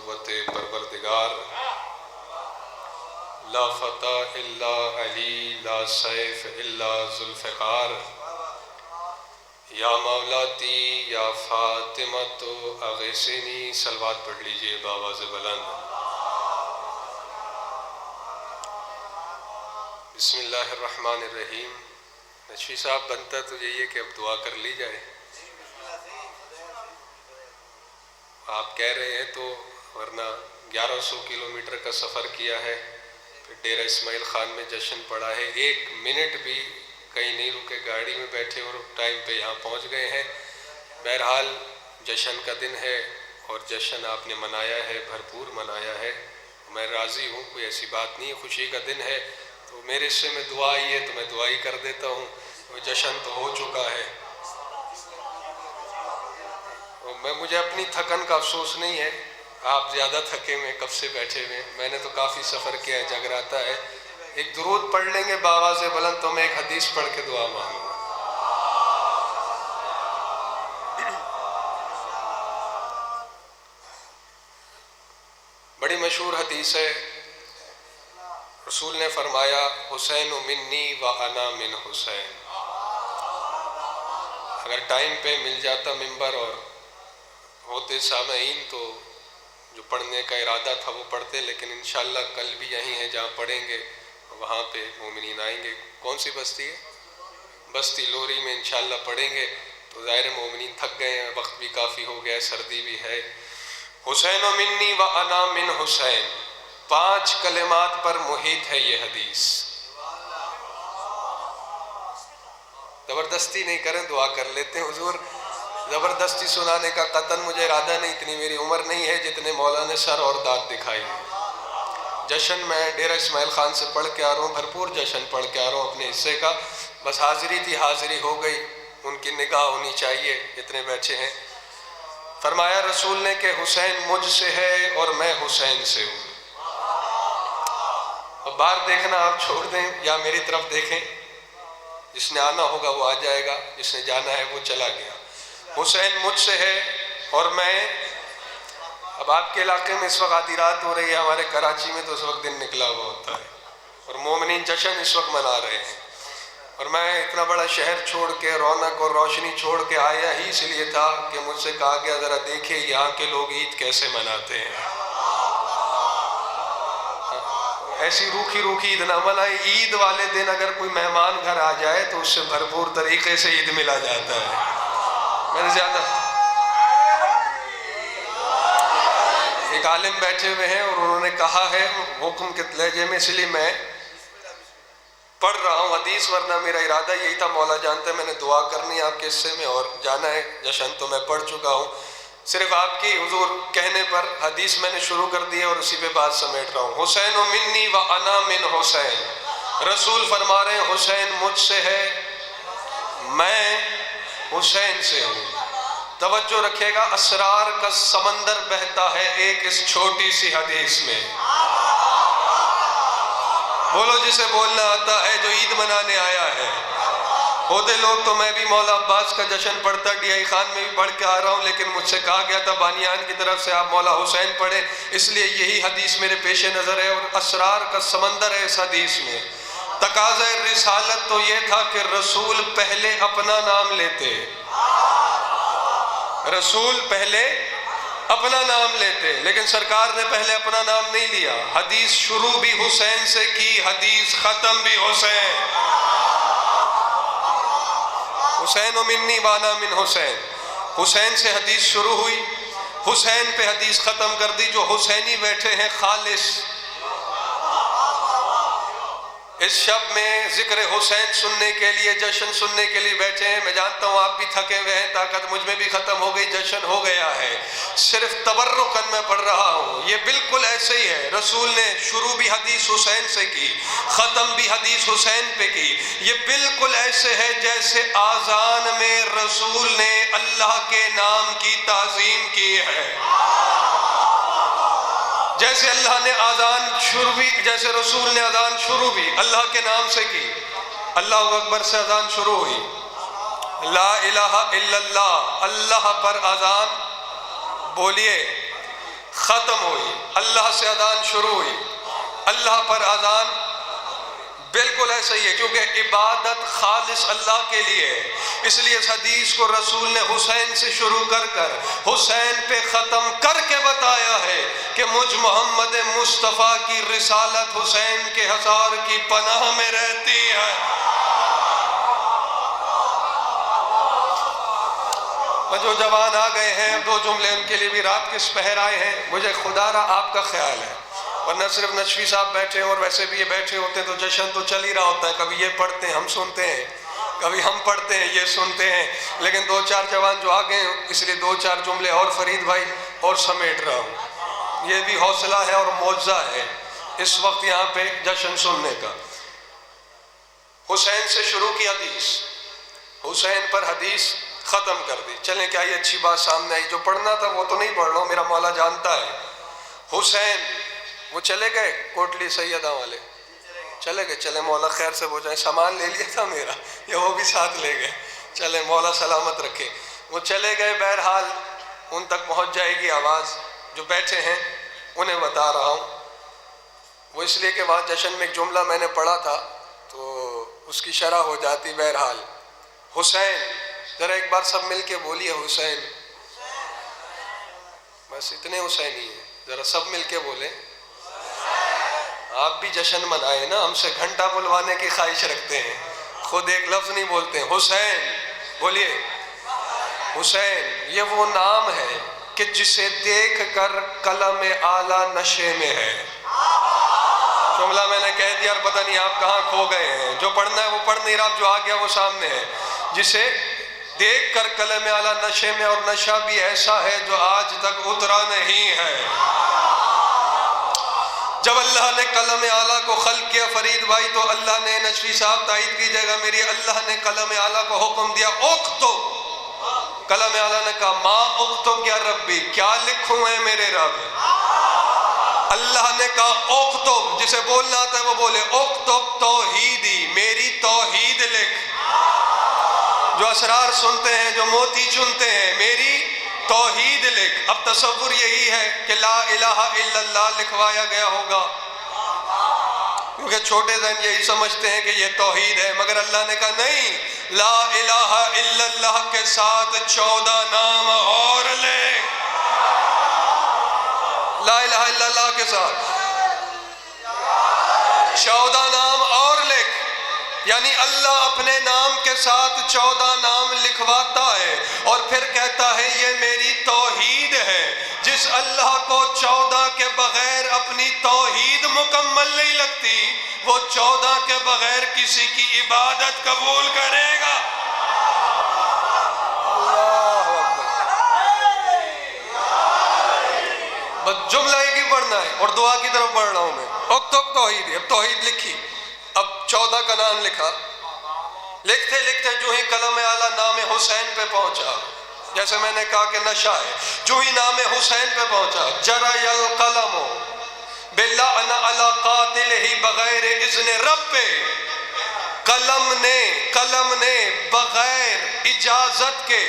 قوت پروردگار، لا فتح الا علی، لا سیف الا ذوالفقار، یا مولاتی یا فاطمہ تو اغیثنی۔ صلوات پڑھ لیجئے بآواز بلند۔ بسم اللہ الرحمن الرحیم۔ نشفی صاحب بنتا تو یہی ہے کہ اب دعا کر لی جائے، آپ کہہ رہے ہیں تو، ورنہ 1100 کلومیٹر کا سفر کیا ہے، پھر ڈیرہ اسماعیل خان میں جشن پڑا ہے، 1 منٹ بھی کہیں نہیں رکے، گاڑی میں بیٹھے اور ٹائم پہ یہاں پہنچ گئے ہیں۔ بہرحال جشن کا دن ہے اور جشن آپ نے منایا ہے، بھرپور منایا ہے، میں راضی ہوں، کوئی ایسی بات نہیں، خوشی کا دن ہے تو میرے حصے میں دعا آئی ہے تو میں دعا ہی کر دیتا ہوں۔ وہ جشن تو ہو چکا ہے، مجھے اپنی تھکن کا افسوس نہیں ہے، آپ زیادہ تھکے ہوئے کب سے بیٹھے ہوئے، میں نے تو کافی سفر کیا ہے، جگراتا ہے۔ ایک درود پڑھ لیں گے بآواز بلند تو میں ایک حدیث پڑھ کے دعا مانگوں گا۔ بڑی مشہور حدیث ہے، رسول نے فرمایا حسین منی و انا من حسین۔ اگر ٹائم پہ مل جاتا ممبر اور ہوتے سامعین تو جو پڑھنے کا ارادہ تھا وہ پڑھتے، لیکن انشاءاللہ کل بھی یہیں ہیں جہاں پڑھیں گے، وہاں پہ مومنین آئیں گے۔ کون سی بستی ہے؟ بستی لوری میں انشاءاللہ پڑھیں گے تو ظاہر مومنین تھک گئے ہیں، وقت بھی کافی ہو گیا ہے، سردی بھی ہے۔ حسین منی و انا من حسین، 5 کلمات پر محیط ہے یہ حدیث۔ زبردستی نہیں کریں، دعا کر لیتے ہیں حضور، زبردستی سنانے کا قطعاً مجھے ارادہ نہیں، اتنی میری عمر نہیں ہے جتنے مولا نے سر اور داد دکھائی ہے۔ جشن میں ڈیرہ اسماعیل خان سے پڑھ کے آ رہا ہوں، بھرپور جشن پڑھ کے آ رہا ہوں اپنے حصے کا، بس حاضری تھی، حاضری ہو گئی، ان کی نگاہ ہونی چاہیے جتنے بیٹھے ہیں۔ فرمایا رسول نے کہ حسین مجھ سے ہے اور میں حسین سے ہوں۔ اب باہر دیکھنا آپ چھوڑ دیں یا میری طرف دیکھیں، جس نے آنا ہوگا وہ آ جائے گا، جس نے جانا ہے وہ چلا گیا۔ حسین مجھ سے ہے اور میں، اب آپ کے علاقے میں اس وقت آدھی رات ہو رہی ہے، ہمارے کراچی میں تو اس وقت دن نکلا ہوا ہوتا ہے اور مومنین جشن اس وقت منا رہے ہیں، اور میں اتنا بڑا شہر چھوڑ کے، رونق اور روشنی چھوڑ کے آیا ہی اس لیے تھا کہ مجھ سے کہا گیا ذرا دیکھیں یہاں کے لوگ عید کیسے مناتے ہیں۔ ایسی روکھی روکھی عید نہ منائے، عید والے دن اگر کوئی مہمان گھر آ جائے تو اس سے بھرپور طریقے سے عید ملا جاتا ہے۔ میں نے زیادہ، ایک عالم بیٹھے ہوئے ہیں اور انہوں نے کہا ہے حکم کے لہجے میں، اس لیے میں پڑھ رہا ہوں حدیث، ورنہ میرا ارادہ یہی تھا، مولا جانتا ہے میں نے دعا کرنی ہے آپ کے حصے میں اور جانا ہے جشن، تو میں پڑھ چکا ہوں، صرف آپ کی حضور کہنے پر حدیث میں نے شروع کر دی ہے اور اسی پہ بات سمیٹ رہا ہوں۔ حسین منی و انا من حسین، رسول فرما رہے ہیں حسین مجھ سے ہے، میں حسین سے ہوں۔ توجہ رکھے گا، اسرار کا سمندر بہتا ہے ایک اس چھوٹی سی حدیث میں۔ بولو جسے بولنا آتا ہے، جو عید منانے آیا ہے۔ ہوتے لوگ تو میں بھی مولا عباس کا جشن پڑھتا، ڈی آئی خان میں بھی پڑھ کے آ رہا ہوں، لیکن مجھ سے کہا گیا تھا بانیان کی طرف سے آپ مولا حسین پڑھیں، اس لیے یہی حدیث میرے پیش نظر ہے، اور اسرار کا سمندر ہے اس حدیث میں۔ تقاضۂ رسالت تو یہ تھا کہ رسول پہلے اپنا نام لیتے، رسول پہلے اپنا نام لیتے، لیکن سرکار نے پہلے اپنا نام نہیں لیا۔ حدیث شروع بھی حسین سے کی، حدیث ختم بھی حسین۔ حسین منی وانا من حسین، حسین سے حدیث شروع ہوئی، حسین پہ حدیث ختم کر دی۔ جو حسینی بیٹھے ہیں خالص اس شب میں ذکر حسین سننے کے لیے، جشن سننے کے لیے بیٹھے ہیں، میں جانتا ہوں آپ بھی تھکے ہوئے ہیں، طاقت مجھ میں بھی ختم ہو گئی، جشن ہو گیا ہے، صرف تبرکاً میں پڑھ رہا ہوں۔ یہ بالکل ایسے ہی ہے، رسول نے شروع بھی حدیث حسین سے کی، ختم بھی حدیث حسین پہ کی۔ یہ بالکل ایسے ہے جیسے آذان میں رسول نے اللہ کے نام کی تعظیم کی ہے، جیسے اللہ نے آذان شروع بھی، جیسے رسول نے آذان شروع بھی اللہ کے نام سے کی، اللہ اکبر سے آذان شروع ہوئی، لا الہ الا اللہ، اللہ پر آذان بولیے، ختم ہوئی، اللہ سے اذان شروع ہوئی، اللہ پر اذان بالکل ایسا ہی ہے، کیونکہ عبادت خالص اللہ کے لیے ہے۔ اس لیے اس حدیث کو رسول نے حسین سے شروع کر حسین پہ ختم کر کے بتایا ہے کہ مجھ محمد مصطفیٰ کی رسالت حسین کے حصار کی پناہ میں رہتی ہے۔ جو جوان آ گئے ہیں، دو جملے ان کے لیے بھی، رات کے سپہر آئے ہیں، مجھے خدا را آپ کا خیال ہے، ورنہ صرف نشفی صاحب بیٹھے ہیں اور ویسے بھی یہ بیٹھے ہوتے ہیں تو جشن تو چل ہی رہا ہوتا ہے، کبھی یہ پڑھتے ہیں ہم سنتے ہیں، کبھی ہم پڑھتے ہیں یہ سنتے ہیں، لیکن دو چار جوان جو آ گئے ہیں اس لیے دو چار جملے اور فرید بھائی اور سمیٹ رہا ہوں۔ یہ بھی حوصلہ ہے اور معجزہ ہے اس وقت یہاں پہ جشن سننے کا۔ حسین سے شروع کی حدیث، حسین پر حدیث ختم کر دی۔ چلیں کیا یہ اچھی بات سامنے آئی؟ جو پڑھنا تھا وہ تو نہیں پڑھ رہا ہوں، میرا مولا جانتا ہے۔ حسین وہ چلے گئے کوٹلی سیدہ والے، چلے گئے، چلے مولا خیر سے پہنچائیں، سامان لے لیا تھا میرا، یہ وہ بھی ساتھ لے گئے، چلے مولا سلامت رکھے۔ وہ چلے گئے، بہرحال ان تک پہنچ جائے گی آواز، جو بیٹھے ہیں انہیں بتا رہا ہوں۔ وہ اس لیے کہ وہاں جشن میں ایک جملہ میں نے پڑھا تھا تو اس کی شرح ہو جاتی۔ بہرحال حسین، ذرا ایک بار سب مل کے بولیے حسین، بس اتنے حسین ہی ہیں، ذرا سب مل کے بولیں۔ آپ بھی جشن منائیں نا، ہم سے گھنٹہ بلوانے کی خواہش رکھتے ہیں، خود ایک لفظ نہیں بولتے ہیں۔ حسین بولیے، حسین یہ وہ نام ہے کہ جسے دیکھ کر قلم اعلیٰ نشے میں ہے۔ جملہ میں نے کہہ دیا اور پتہ نہیں آپ کہاں کھو گئے ہیں، جو پڑھنا ہے وہ پڑھ نہیں رہا، جو آ گیا وہ سامنے ہے۔ جسے دیکھ کر قلم اعلیٰ نشے میں، اور نشہ بھی ایسا ہے جو آج تک اترا نہیں ہے۔ جب اللہ نے قلم اعلیٰ کو خلق کیا فرید بھائی، تو اللہ نے، نشفی صاحب تائید کیجئے گا میری، اللہ نے قلم اعلیٰ کو حکم دیا اکتب۔ قلم اعلیٰ نے کہا ما اکتب یا ربی، کیا لکھوں ہے میرے رب؟ اللہ نے کہا اکتب، جسے بولنا آتا ہے وہ بولے اکتب توحیدی، میری توحید لکھ۔ جو اسرار سنتے ہیں، جو موتی چنتے ہیں، میری توحید لکھ۔ اب تصور یہی ہے کہ لا الہ الا اللہ لکھوایا گیا ہوگا، کیونکہ چھوٹے ذہن یہی سمجھتے ہیں کہ یہ توحید ہے، مگر اللہ نے کہا نہیں، لا الہ الا اللہ کے ساتھ 14 نام اور لکھ۔ لا الہ الا اللہ کے ساتھ 14 نام اور لکھ، یعنی اللہ اپنے نام کے ساتھ 14 نام لکھواتا ہے اور پھر کہتا ہے یہ میری توحید ہے۔ جس اللہ کو 14 کے بغیر اپنی توحید مکمل نہیں لگتی، وہ 14 کے بغیر کسی کی عبادت قبول کرے گا۔ بس جملہ ایک ہی پڑھنا ہے اور دعا کی طرف بڑھ رہا ہوں میں۔ اکتب توحید، اب توحید لکھی، اب 14 کا نام لکھا، لکھتے لکھتے جو ہی قلم اعلیٰ نام حسین پہ پہنچا، جیسے میں نے کہا کہ نشہ ہے، جو ہی نام حسین پہ پہنچا، جری القلم باللعن علی قاتلہ بغیر اذن رب، قلم نے بغیر اجازت کے،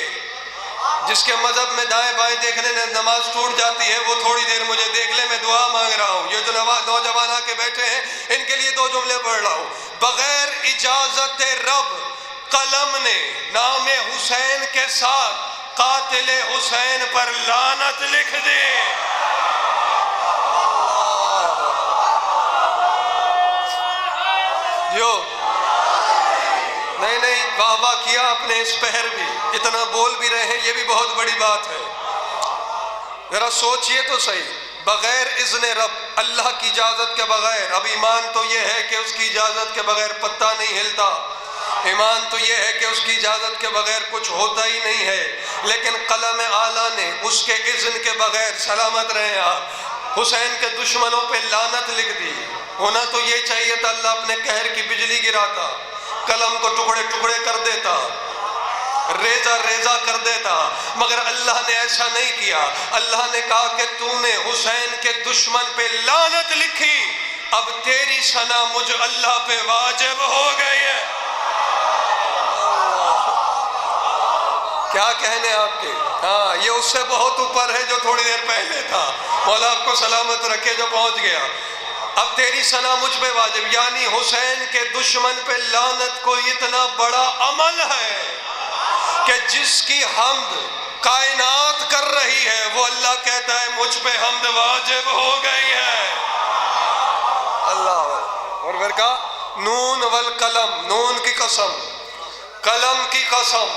جس کے مذہب میں دائیں بائیں دیکھنے میں نماز ٹوٹ جاتی ہے، وہ تھوڑی دیر مجھے دیکھ لے، میں دعا مانگ رہا ہوں۔ یہ جو نوجوان آ کے بیٹھے ہیں ان کے لیے 2 جملے پڑھ رہا ہوں۔ بغیر اجازت رب قلم نے نام حسین کے ساتھ قاتل حسین پر لعنت لکھ دی۔ نہیں واہ واہ کیا آپ نے، اس پہر بھی اتنا بول بھی رہے ہیں، یہ بھی بہت بڑی بات ہے۔ ذرا سوچئے تو صحیح، بغیر اذن رب، اللہ کی اجازت کے بغیر۔ اب ایمان تو یہ ہے کہ اس کی اجازت کے بغیر پتہ نہیں ہلتا، ایمان تو یہ ہے کہ اس کی اجازت کے بغیر کچھ ہوتا ہی نہیں ہے، لیکن قلم اعلیٰ نے اس کے اذن کے بغیر، سلامت رہیں آپ، حسین کے دشمنوں پہ لعنت لکھ دی۔ ہونا تو یہ چاہیے تھا اللہ اپنے قہر کی بجلی گراتا، قلم کو ٹکڑے ٹکڑے کر دیتا، ریزہ ریزہ کر دیتا، مگر اللہ نے ایسا نہیں کیا۔ اللہ نے کہا کہ تو نے حسین کے دشمن پہ لعنت لکھی، اب تیری ثنا مجھ اللہ پہ واجب ہو گئی ہے۔ کیا کہنے آپ کے؟ ہاں یہ اس سے بہت اوپر ہے جو تھوڑی دیر پہلے تھا. مولا آپ کو سلامت رکھے جو پہنچ گیا. اب تیری ثنا مجھ پہ واجب، یعنی حسین کے دشمن پہ لعنت کو اتنا بڑا عمل ہے کہ جس کی حمد کائنات کر رہی ہے وہ اللہ کہتا ہے مجھ پہ حمد واجب ہو گئی ہے. اللہ. اور پھر کہا نون والقلم، نون کی قسم، قلم کی قسم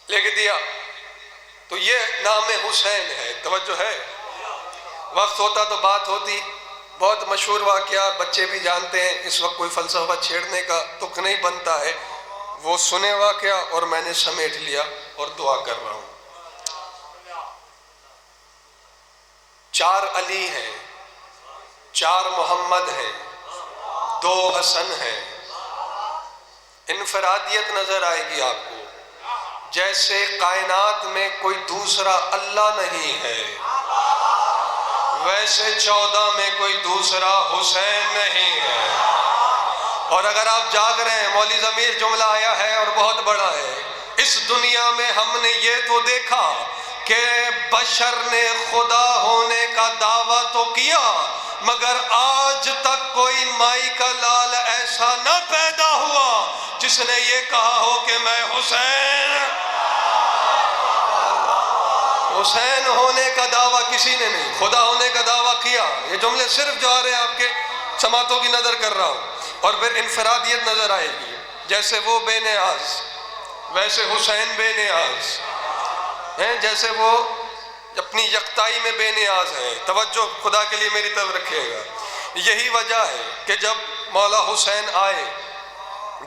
لکھ دیا. تو یہ نام حسین ہے. توجہ ہے؟ وقت ہوتا تو بات ہوتی. بہت مشہور واقعہ، بچے بھی جانتے ہیں. اس وقت کوئی فلسفہ چھیڑنے کا تک نہیں بنتا ہے. وہ سنے واقعہ اور میں نے سمیٹ لیا اور دعا کر رہا ہوں. 4 علی ہیں، 4 محمد ہیں، 2 حسن ہیں. انفرادیت نظر آئے گی آپ کو، جیسے کائنات میں کوئی دوسرا اللہ نہیں ہے، ویسے 14 میں کوئی دوسرا حسین نہیں ہے. اور اگر آپ جاگ رہے ہیں، مولوی ضمیر جملہ آیا ہے اور بہت بڑا ہے. اس دنیا میں ہم نے یہ تو دیکھا کہ بشر نے خدا ہونے کا دعویٰ تو کیا، مگر آج تک کوئی مائی کا لال ایسا نہ پیدا ہوا جس نے یہ کہا ہو کہ میں حسین ہونے کا دعویٰ کسی نے نہیں. خدا ہونے کا دعویٰ کیا. یہ جملے صرف جو آ رہے ہیں آپ کے سماعتوں کی نظر کر رہا ہوں. اور پھر انفرادیت نظر آئے گی، جیسے وہ بے نیاز ویسے حسین بے نیاز ہیں، جیسے وہ اپنی یکتائی میں بے نیاز ہے. توجہ خدا کے لیے میری طرف رکھیے گا. یہی وجہ ہے کہ جب مولا حسین آئے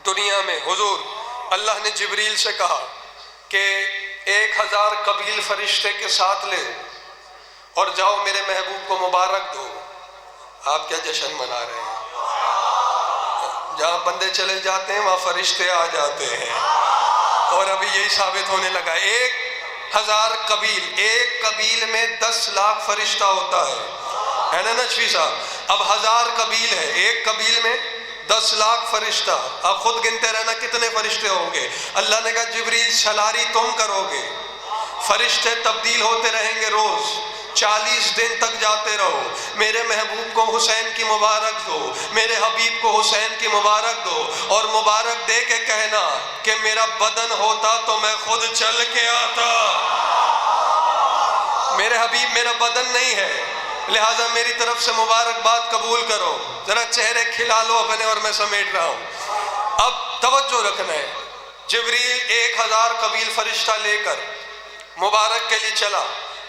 دنیا میں، حضور اللہ نے جبریل سے کہا کہ 1000 قبیل فرشتے کے ساتھ لے اور جاؤ میرے محبوب کو مبارک دو. آپ کیا جشن منا رہے ہیں؟ جہاں بندے چلے جاتے ہیں وہاں فرشتے آ جاتے ہیں. اور ابھی یہی ثابت ہونے لگا. 1000 قبیل، ایک قبیل میں 10 لاکھ فرشتہ ہوتا ہے نا نشفی صاحب؟ اب 1000 قبیل ہے، ایک قبیل میں 10 لاکھ فرشتہ. اب خود گنتے رہنا کتنے فرشتے ہوں گے. اللہ نے کہا جبریل سلاری تم کرو گے، فرشتے تبدیل ہوتے رہیں گے روز، 40 دن تک جاتے رہو. میرے محبوب کو حسین کی مبارک دو، میرے حبیب کو حسین کی مبارک دو، اور مبارک دے کے کہنا کہ میرا بدن ہوتا تو میں خود چل کے آتا. میرے حبیب میرا بدن نہیں ہے، لہٰذا میری طرف سے مبارکباد قبول کرو. ذرا چہرے کھلا لو اپنے، اور میں سمیٹ رہا ہوں. اب توجہ رکھنا ہے. جبریل 1000 قبیل فرشتہ لے کر مبارک کے لیے چلا.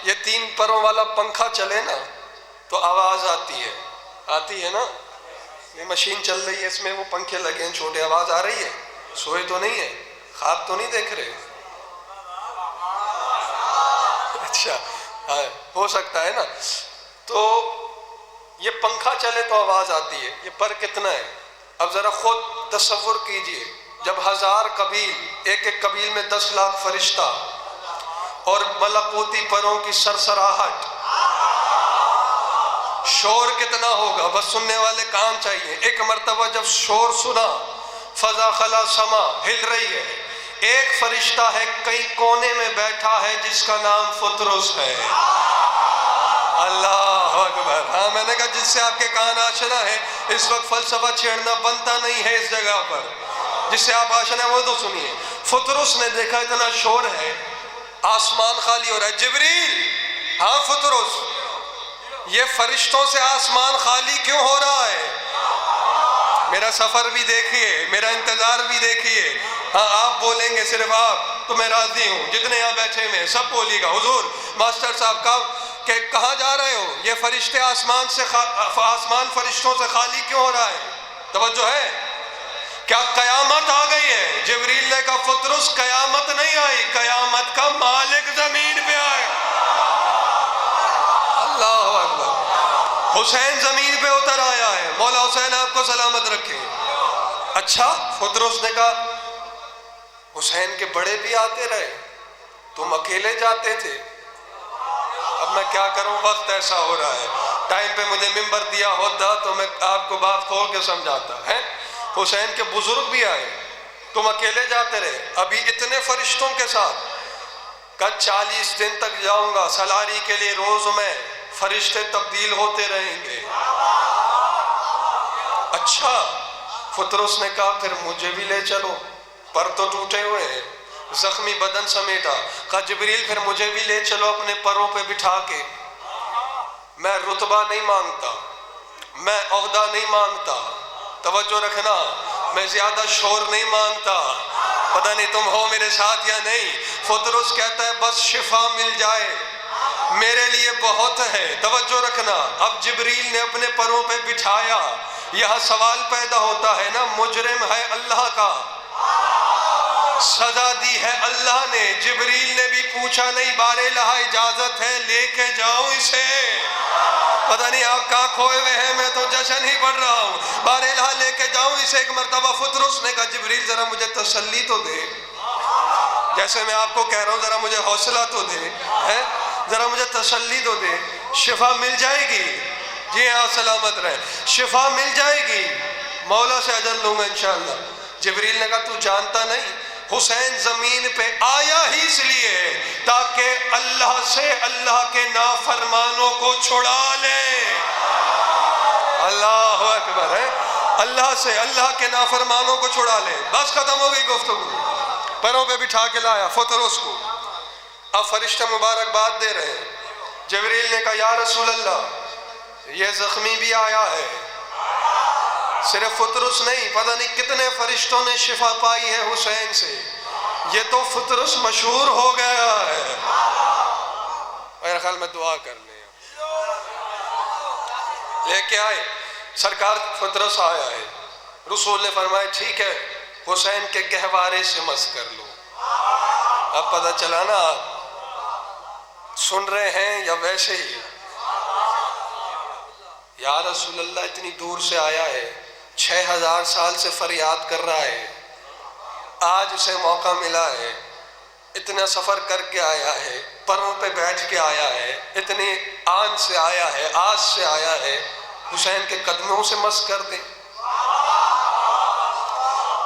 یہ 3 پروں والا پنکھا چلے نا تو آواز آتی ہے نا. یہ مشین چل رہی ہے، اس میں وہ پنکھے لگے ہیں چھوٹے، آواز آ رہی ہے. سوئے تو نہیں ہے، خواب تو نہیں دیکھ رہے؟ اچھا ہاں ہو سکتا ہے نا. تو یہ پنکھا چلے تو آواز آتی ہے. یہ پر کتنا ہے؟ اب ذرا خود تصور کیجئے، جب 1000 قبیل، ایک قبیل میں 10 لاکھ فرشتہ اور ملکوتی پروں کی سرسراہٹ، شور کتنا ہوگا؟ بس سننے والے کان چاہیے. ایک مرتبہ جب شور سنا، فضا خلا سما ہل رہی ہے. ایک فرشتہ ہے کئی کونے میں بیٹھا ہے جس کا نام فطرس ہے. اللہ اکبر. ہاں میں نے کہا جس سے آپ کے کان آشنا ہے. اس وقت فلسفہ چھیڑنا بنتا نہیں ہے اس جگہ پر. جس سے آپ آشنا ہے وہ تو سنیے. فطرس نے دیکھا اتنا شور ہے، آسمان خالی ہو رہا ہے. جبریل، ہاں فطرس، یہ فرشتوں سے آسمان خالی کیوں ہو رہا ہے؟ میرا سفر بھی دیکھیے، میرا انتظار بھی دیکھیے. ہاں آپ بولیں گے، صرف آپ تو میں راضی ہوں. جتنے یہاں بیٹھے ہوئے سب بولیے گا. حضور ماسٹر صاحب کا کہ کہاں جا رہے ہو؟ یہ فرشتے آسمان فرشتوں سے خالی کیوں ہو رہا ہے؟ توجہ ہے؟ کیا قیامت آ گئی ہے؟ جبریل نے کہا فطرس قیامت نہیں آئی، قیامت کا مالک زمین پہ آئے. اللہ اکبر. حسین زمین پہ اتر آیا ہے. مولا حسین آپ کو سلامت رکھے. اچھا فطرس نے کہا حسین کے بڑے بھی آتے رہے، تم اکیلے جاتے تھے. اب میں کیا کروں، وقت ایسا ہو رہا ہے. ٹائم پہ مجھے ممبر دیا ہوتا تو میں آپ کو بات کھول کے سمجھاتا ہے. حسین کے بزرگ بھی آئے، تم اکیلے جاتے رہے؟ ابھی اتنے فرشتوں کے ساتھ؟ کہ 40 دن تک جاؤں گا سلاری کے لیے، روز میں فرشتے تبدیل ہوتے رہیں گے۔ اچھا، پطرس نے کہا پھر مجھے بھی لے چلو، پر تو ٹوٹے ہوئے ہیں، زخمی بدن سمیٹا۔ کہا جبریل پھر مجھے بھی لے چلو اپنے پروں پہ بٹھا کے۔ میں رتبہ نہیں مانگتا، میں عہدہ نہیں مانگتا، توجہ رکھنا، میں زیادہ شور نہیں مانگتا، پتہ نہیں تم ہو میرے ساتھ یا نہیں۔ پطرس کہتا ہے بس شفا مل جائے میرے لیے بہت ہے، توجہ رکھنا۔ اب جبریل نے اپنے پروں پہ بٹھایا۔ یہاں سوال پیدا ہوتا ہے نا، مجرم ہے اللہ کا، سزا دی ہے اللہ نے، جبریل نے بھی پوچھا نہیں، بار الہ اجازت ہے لے کے جاؤں اسے؟ پتہ نہیں آپ کہاں کھوئے ہوئے ہیں، میں تو جشن ہی پڑھ رہا ہوں، بار الہ لے کے جاؤں اسے؟ ایک مرتبہ پطرس نے کہا جبریل ذرا مجھے تسلی تو دے، جیسے میں آپ کو کہہ رہا ہوں ذرا مجھے حوصلہ تو دے، ذرا مجھے تسلی تو دے، شفا مل جائے گی؟ جی ہاں سلامت رہے، شفا مل جائے گی، مولا سے اجر لوں گا انشاءاللہ۔ جبریل نے کہا تو جانتا نہیں حسین زمین پہ آیا ہی اس لیے تاکہ اللہ سے اللہ کے نافرمانوں کو چھڑا لے۔ اللہ اکبر ہے، اللہ سے اللہ کے نافرمانوں کو چھڑا لے۔ بس ختم ہو گئی گفتگو، پروں پہ بٹھا کے لایا پطرس کو۔ اب فرشتہ مبارکباد دے رہے ہیں۔ جبریل نے کہا یا رسول اللہ یہ زخمی بھی آیا ہے، صرف پطرس نہیں، پتہ نہیں کتنے فرشتوں نے شفا پائی ہے حسین سے، یہ تو پطرس مشہور ہو گیا ہے۔ میرے خیال میں دعا کر لیں، لے کے آئے سرکار، پطرس آیا ہے، رسول نے فرمایا ٹھیک ہے حسین کے گہوارے سے مس کر لو۔ اب پتہ چلا نا آپ سن رہے ہیں یا ویسے ہی؟ یا رسول اللہ اتنی دور سے آیا ہے، 6000 سال سے فریاد کر رہا ہے، آج اسے موقع ملا ہے، اتنا سفر کر کے آیا ہے، پروں پہ بیٹھ کے آیا ہے، اتنی آن سے آیا ہے، آس سے آیا ہے، حسین کے قدموں سے مس کر دیں؟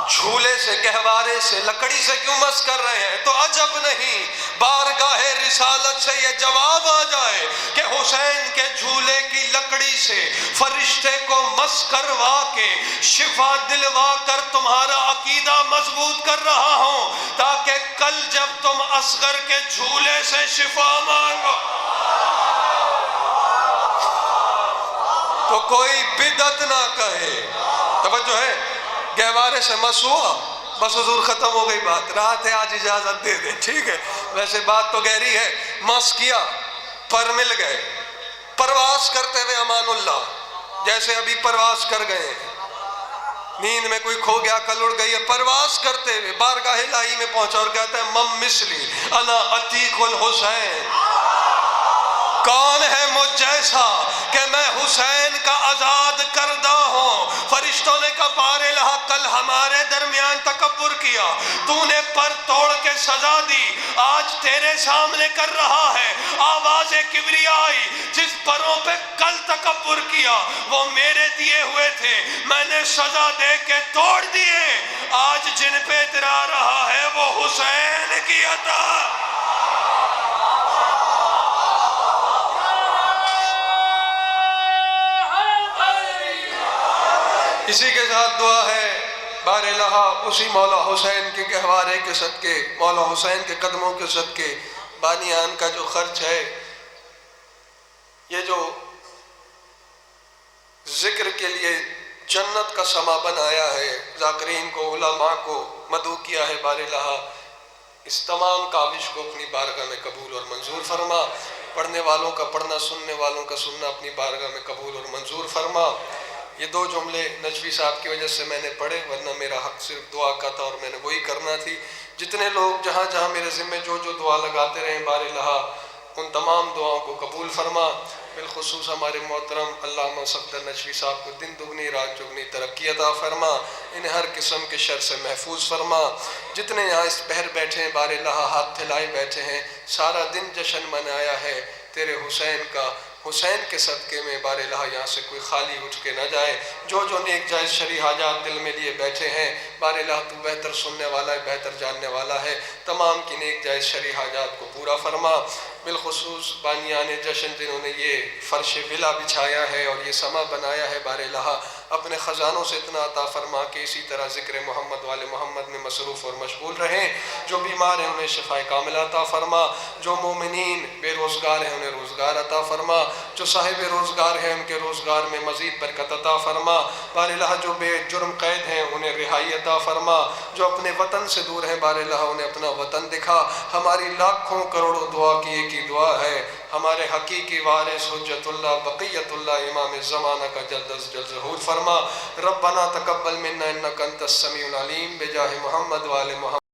جھولے سے، گہوارے سے، لکڑی سے کیوں مس کر رہے ہیں؟ تو عجب نہیں بارگاہ رسالت سے یہ جواب آ جائے کہ حسین کے جھولے کی لکڑی سے فرشتے کو مس کروا کے شفا دلوا کر تمہارا عقیدہ مضبوط کر رہا ہوں، تاکہ کل جب تم اصغر کے جھولے سے شفا مانگو تو کوئی بدعت نہ کہے۔ توجہ ہے، گہوارے سے مس ہوا، بس حضور ختم ہو گئی بات، رات ہے آج اجازت دے دیں، ٹھیک ہے؟ ویسے بات تو گہری ہے، مس کیا، پر مل گئے، پرواز کرتے ہوئے امان اللہ، جیسے ابھی پرواز کر گئے ہیں، نیند میں کوئی کھو گیا، کل اڑ گئی ہے، پرواز کرتے ہوئے بارگاہ الہی میں پہنچا اور کہتا ہے مم مثلی انا عتیق الحسین، کون ہے مجھ جیسا کہ میں حسین کا آزاد کردہ ہوں؟ فرشتوں نے کہا بار الہ کل ہمارے درمیان تکبر کیا، تو نے پر توڑ کے سزا دی، آج تیرے سامنے کر رہا ہے، آواز کبریائی، جس پروں پہ کل تکبر کیا وہ میرے دیے ہوئے تھے، میں نے سزا دے کے توڑ دیے، آج جن پہ اترا رہا ہے وہ حسین کی عطا۔ اسی کے ساتھ دعا ہے بار الہ اسی مولا حسین کے گہوارے کے صدقے، مولا حسین کے قدموں کے صدقے، بانیان کا جو خرچ ہے، یہ جو ذکر کے لیے جنت کا سما بنایا ہے، ذاکرین کو، علماء کو مدعو کیا ہے، بار الہ اس تمام کاوش کو اپنی بارگاہ میں قبول اور منظور فرما، پڑھنے والوں کا پڑھنا، سننے والوں کا سننا اپنی بارگاہ میں قبول اور منظور فرما۔ یہ دو جملے نجوی صاحب کی وجہ سے میں نے پڑھے، ورنہ میرا حق صرف دعا کا تھا اور میں نے وہی کرنا تھی۔ جتنے لوگ جہاں جہاں میرے ذمہ جو جو دعا لگاتے رہے بار الہ ان تمام دعاؤں کو قبول فرما۔ بالخصوص ہمارے محترم علامہ صفدر نجوی صاحب کو دن دگنی رات چگنی ترقی عطا فرما، انہیں ہر قسم کے شر سے محفوظ فرما۔ جتنے یہاں اس پہر بیٹھے ہیں بار الہ ہاتھ پھیلائے بیٹھے ہیں، سارا دن جشن منایا ہے، تیرے حسین کا، حسین کے صدقے میں بار الہ یہاں سے کوئی خالی اٹھ کے نہ جائے۔ جو جو نیک جائز شرعی حاجات دل میں لیے بیٹھے ہیں، بار الہ تو بہتر سننے والا ہے، بہتر جاننے والا ہے، تمام کی نیک جائز شرعی حاجات کو پورا فرما۔ بالخصوص بانیان جشن جنہوں نے یہ فرش ولا بچھایا ہے اور یہ سما بنایا ہے، بار الہ اپنے خزانوں سے اتنا عطا فرما کہ اسی طرح ذکر محمد والے محمد میں مصروف اور مشغول رہیں۔ جو بیمار ہیں انہیں شفاء کاملہ عطا فرما، جو مومنین بے روزگار ہیں انہیں روزگار عطا فرما، جو صاحب روزگار ہیں ان کے روزگار میں مزید برکت عطا فرما۔ بار الہ جو بے جرم قید ہیں انہیں رہائی عطا فرما، جو اپنے وطن سے دور ہیں بار الہ انہیں اپنا وطن دکھا۔ ہماری لاکھوں کروڑوں دعا کی ایک ہی دعا ہے، ہمارے حقیقی وارث حجت اللہ بقیت اللہ امام الزمانہ کا جلد از جلد ظہور فرما۔ ربنا تقبل منا انک انت السمیع العلیم بجاہ محمد وآل محمد۔